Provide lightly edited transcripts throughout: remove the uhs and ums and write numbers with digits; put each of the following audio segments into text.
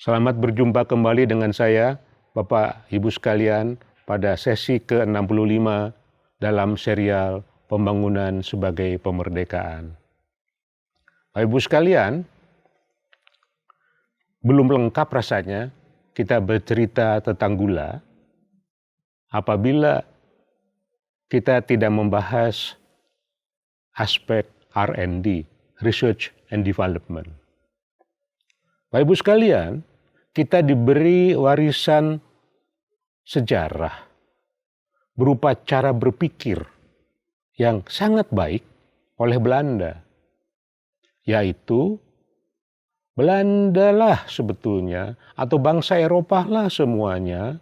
Selamat berjumpa kembali dengan saya, Bapak Ibu sekalian, pada sesi ke-65 dalam serial Pembangunan sebagai Pemerdekaan. Bapak Ibu sekalian, belum lengkap rasanya kita bercerita tentang gula apabila kita tidak membahas aspek R&D, Research and Development. Bapak Ibu sekalian, kita diberi warisan sejarah berupa cara berpikir yang sangat baik oleh Belanda, yaitu Belanda lah sebetulnya, atau bangsa Eropa lah semuanya,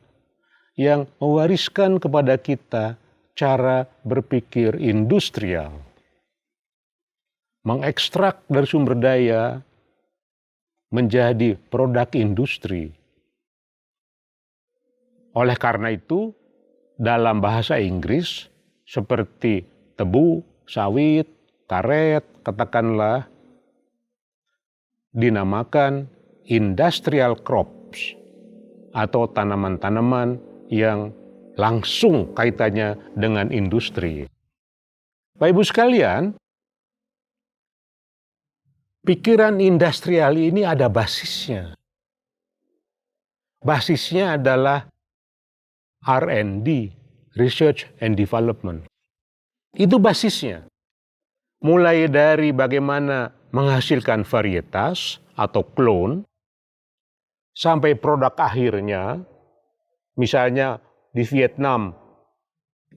yang mewariskan kepada kita cara berpikir industrial, mengekstrak dari sumber daya menjadi produk industri. Oleh karena itu, dalam bahasa Inggris seperti tebu, sawit, karet, katakanlah, dinamakan industrial crops atau tanaman-tanaman yang langsung kaitannya dengan industri. Bapak Ibu sekalian, pikiran industrial ini ada basisnya. Basisnya adalah R&D, Research and Development. Itu basisnya. Mulai dari bagaimana menghasilkan varietas atau klon, sampai produk akhirnya, misalnya di Vietnam,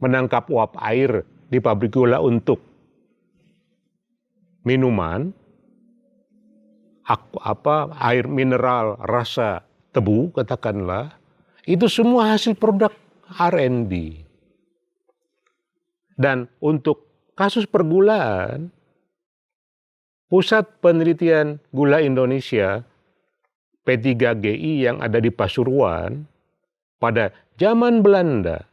menangkap uap air di pabrik gula untuk minuman, air mineral rasa tebu, katakanlah, itu semua hasil produk R&D. Dan untuk kasus pergulaan, Pusat Penelitian Gula Indonesia, P3GI yang ada di Pasuruan, pada zaman Belanda,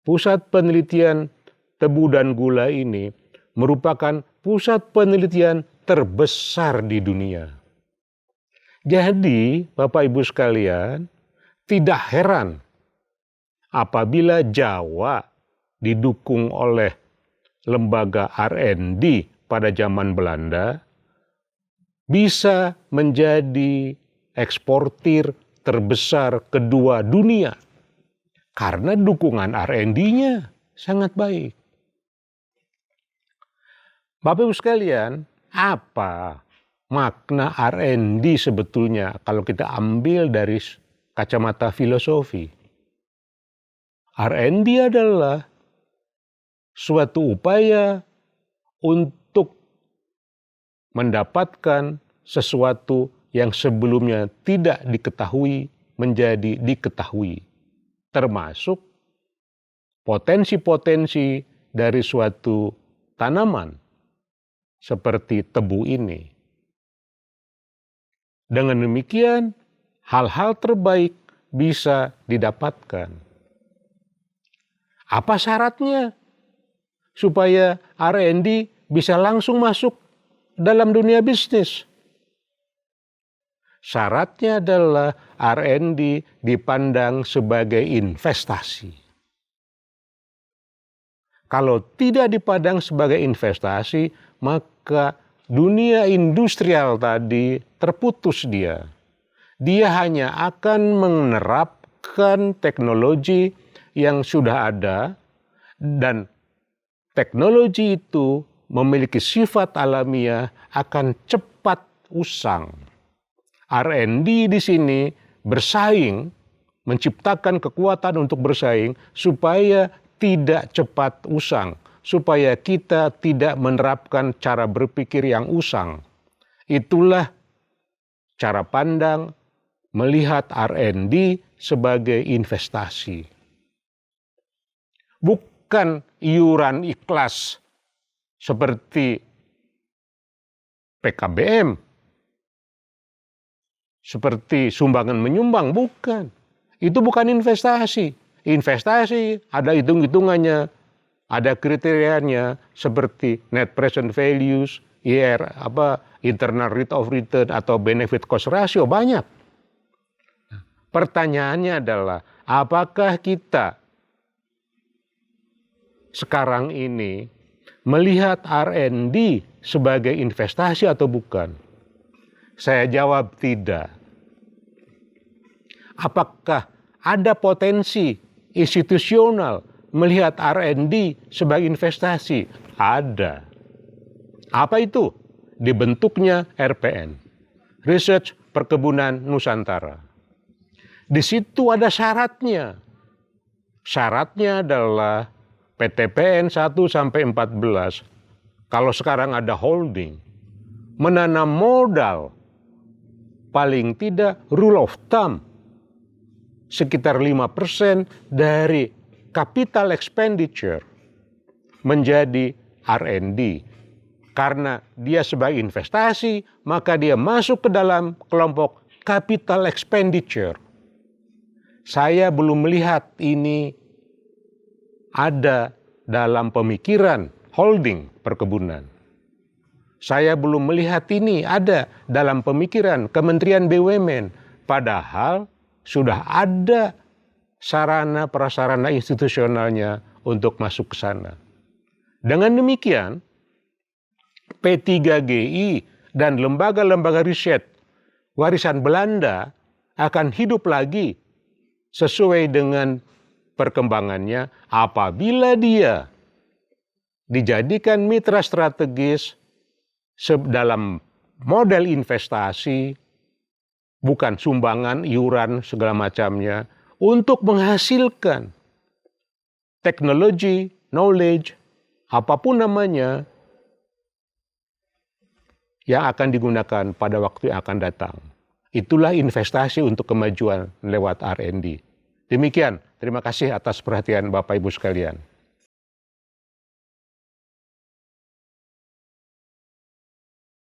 Pusat Penelitian Tebu dan Gula ini merupakan pusat penelitian terbesar di dunia. Jadi, Bapak Ibu sekalian, tidak heran apabila Jawa didukung oleh lembaga R&D pada zaman Belanda bisa menjadi eksportir terbesar kedua dunia karena dukungan R&D-nya sangat baik. Bapak Ibu sekalian, apa makna R&D sebetulnya kalau kita ambil dari kacamata filosofi? R&D adalah suatu upaya untuk mendapatkan sesuatu yang sebelumnya tidak diketahui menjadi diketahui, termasuk potensi-potensi dari suatu tanaman seperti tebu ini. Dengan demikian, hal-hal terbaik bisa didapatkan. Apa syaratnya supaya R&D bisa langsung masuk dalam dunia bisnis? Syaratnya adalah R&D dipandang sebagai investasi. Kalau tidak dipandang sebagai investasi, maka dunia industrial tadi terputus dia. Dia hanya akan menerapkan teknologi yang sudah ada, dan teknologi itu memiliki sifat alamiah akan cepat usang. R&D di sini bersaing, menciptakan kekuatan untuk bersaing supaya tidak cepat usang, supaya kita tidak menerapkan cara berpikir yang usang. Itulah cara pandang melihat R&D sebagai investasi. Bukan iuran ikhlas seperti PKBM, seperti sumbangan menyumbang, bukan. Itu bukan investasi. Investasi ada hitung-hitungannya, ada kriterianya seperti net present values, internal rate of return atau benefit cost ratio, banyak. Pertanyaannya adalah, apakah kita sekarang ini melihat R&D sebagai investasi atau bukan? Saya jawab tidak. Apakah ada potensi institusional melihat R&D sebagai investasi? Ada. Apa itu? Dibentuknya RPN, Research Perkebunan Nusantara. Di situ ada syaratnya. Syaratnya adalah PTPN 1-14. Kalau sekarang ada holding, menanam modal paling tidak rule of thumb sekitar 5% dari capital expenditure menjadi R&D. Karena dia sebagai investasi, maka dia masuk ke dalam kelompok capital expenditure. Saya belum melihat ini ada dalam pemikiran holding perkebunan. Saya belum melihat ini ada dalam pemikiran Kementerian BUMN. Padahal sudah ada sarana prasarana institusionalnya untuk masuk ke sana. Dengan demikian, P3GI dan lembaga-lembaga riset warisan Belanda akan hidup lagi sesuai dengan perkembangannya apabila dia dijadikan mitra strategis dalam model investasi, bukan sumbangan, iuran, segala macamnya, untuk menghasilkan teknologi, knowledge, apapun namanya, yang akan digunakan pada waktu yang akan datang. Itulah investasi untuk kemajuan lewat R&D. Demikian, terima kasih atas perhatian Bapak Ibu sekalian.